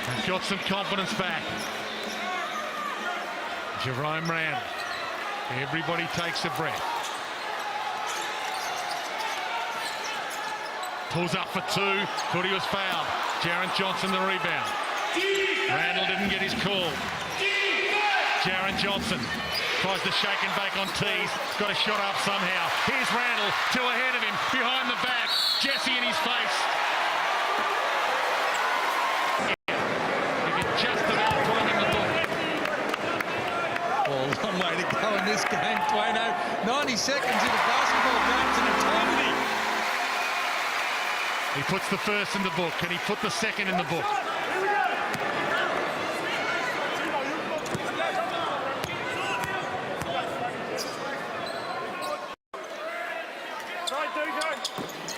They've got some confidence back. Jerome Randall. Everybody takes a breath. Pulls up for 2. Thought he was fouled. Jaron Johnson the rebound. Randall didn't get his call. Jaron Johnson tries to shake and bake on tees. Got a shot up somehow. Here's Randall. 2 ahead of him. Behind the back. Jesse in his face. Just about put him in the book. Well, a long way to go in this game, Dwayno. 90 seconds in a basketball game, it's an eternity. He puts the first in the book. Can he put the second in the book?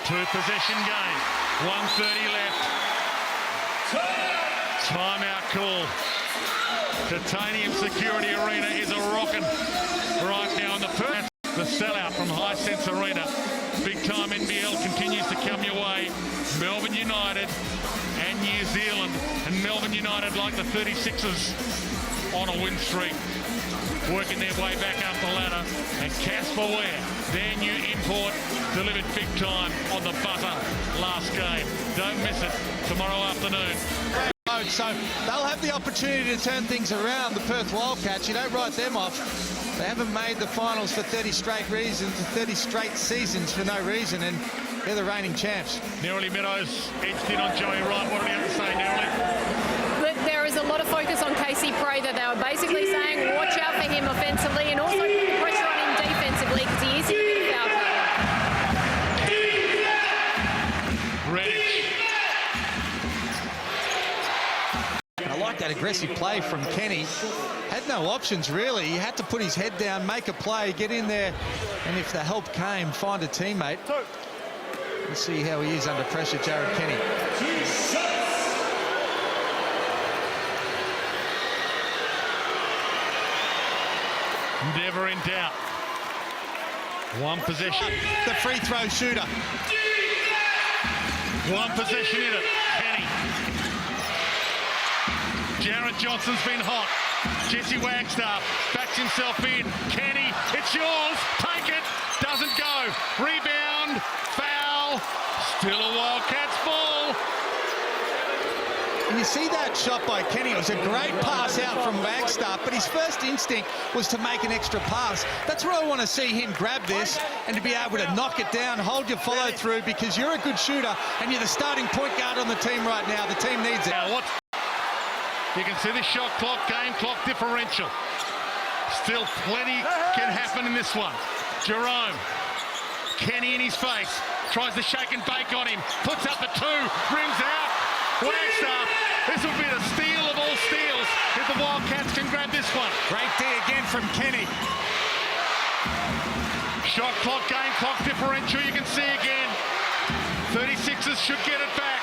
Two-possession game. 1:30 left. Timeout call. Titanium Security Arena is a rocking right now in the Perth. The sellout from Hisense Arena. Big time NBL continues to come your way. Melbourne United and New Zealand. And Melbourne United, like the 36ers, on a win streak. Working their way back up the ladder. And Casper Ware, their new import, delivered big time on the buzzer last game. Don't miss it tomorrow afternoon. So they'll have the opportunity to turn things around, the Perth Wildcats. You don't write them off. They haven't made the finals for 30 straight reasons, 30 straight seasons for no reason, and they're the reigning champs. Nerily Meadows edged in on Joey Wright. What do you have to say, Nerily? There is a lot of focus on Casey Prather. They were basically saying watch out for him offensively and also pressure on him defensively because he is in a bit of foul trouble. I like that aggressive play from Kenny. Had no options, really. He had to put his head down, make a play, get in there, and if the help came, find a teammate. Let's see how he is under pressure, Jared Kenny. Never in doubt. One possession. The free throw shooter. One possession in it. Kenny. Jared Johnson's been hot. Jesse Wagstaff backs himself in. Kenny, it's yours. Take it. Doesn't go. Rebound. Foul. Still a Wildcats ball. And you see that shot by Kenny. It was a great pass out from Wagstaff, but his first instinct was to make an extra pass. That's where I want to see him grab this and to be able to knock it down, hold your follow through, because you're a good shooter and you're the starting point guard on the team right now. The team needs it. Now, you can see the shot clock, game clock differential. Still plenty can happen in this one. Jerome. Kenny in his face. Tries to shake and bake on him. Puts up the two. Rims out. Wagstaff. This will be the steal of all steals if the Wildcats can grab this one. Great D again from Kenny. Shot clock, game clock differential. You can see again. 36ers should get it back.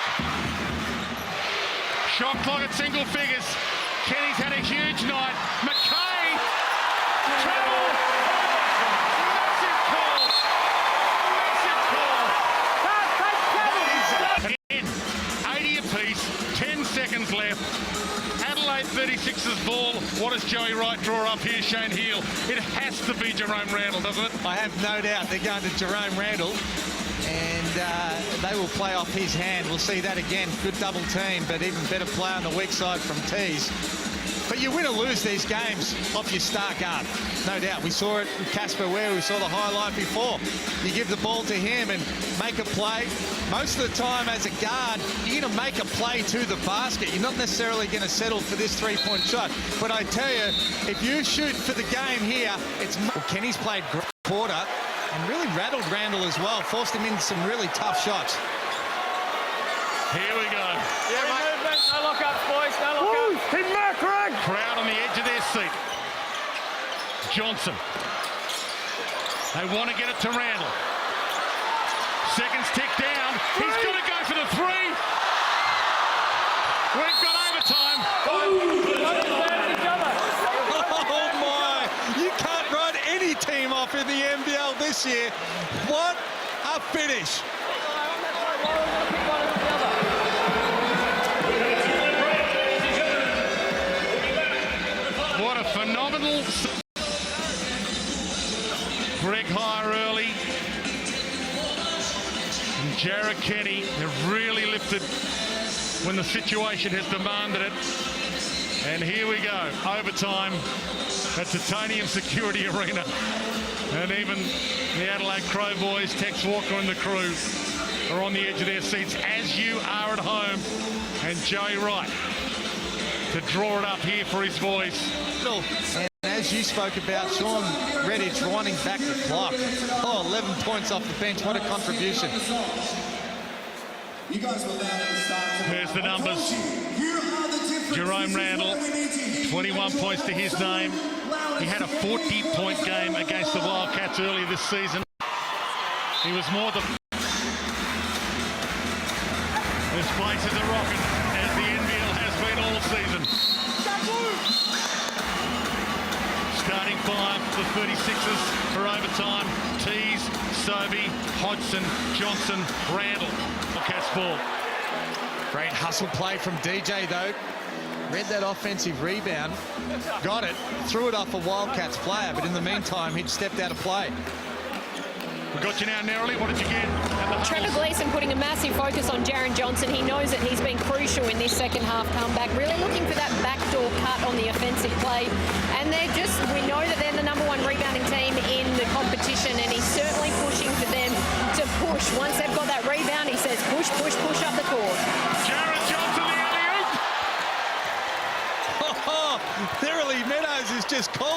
Shot clock at single figures. Kenny's had a huge night. McKay. Treble. Massive call. Massive call. Again, 80 apiece. 10 seconds left. Adelaide 36ers ball. What does Joey Wright draw up here, Shane Heal? It has to be Jerome Randall, doesn't it? I have no doubt they're going to Jerome Randall, and they will play off his hand. We'll see that again. Good double team, but even better play on the weak side from Tees. But you win or lose these games off your star guard, no doubt. We saw it with Casper Ware. We saw the highlight before. You give the ball to him and make a play. Most of the time as a guard, you're going to make a play to the basket. You're not necessarily going to settle for this three-point shot. But I tell you, if you shoot for the game here, it's... Well, Kenny's played great quarter and really rattled Randall as well. Forced him into some really tough shots. Here we go. Yeah, mate. No lock-ups, boys. No lock-ups. Keep him out, Craig. Crowd on the edge of their seat. Johnson. They want to get it to Randall. Seconds tick down. He's going to go for the three. We've got overtime. Oh my! You can't write any team off in the NBL this year. What a finish! What a phenomenal... Greg Hire early. And Jared Kenny have really lifted when the situation has demanded it. And here we go, overtime at Titanium Security Arena. And even the Adelaide Crow boys, Tex Walker and the crew, are on the edge of their seats, as you are at home. And Joey Wright to draw it up here for his boys. And as you spoke about, Sean Redditch winding back the clock. Oh, 11 points off the bench. What a contribution. There's the numbers. Jerome Randall, 21 points to his name. He had a 40-point game against the Wildcats earlier this season. He was more than... This place is a rocket, as the NBL has been all season. Starting five for the 36ers for overtime. Tees, Sobey, Hodgson, Johnson, Randall. Wildcats ball. Great hustle play from DJ, though. Read that offensive rebound, got it, threw it off a Wildcats player, but in the meantime, he'd stepped out of play. We got you now, narrowly. What did you get? Trevor Gleeson putting a massive focus on Jared Johnson. He knows that he's been crucial in this second half comeback, really looking for that backdoor cut on the offensive play. And we know that they're the #1 rebounding team in the competition, and he's certainly pushing for them to push. Once they've got that rebound, he says push, push, push up the court. Jared Johnson, the alley-oop. Verily Meadows is just calling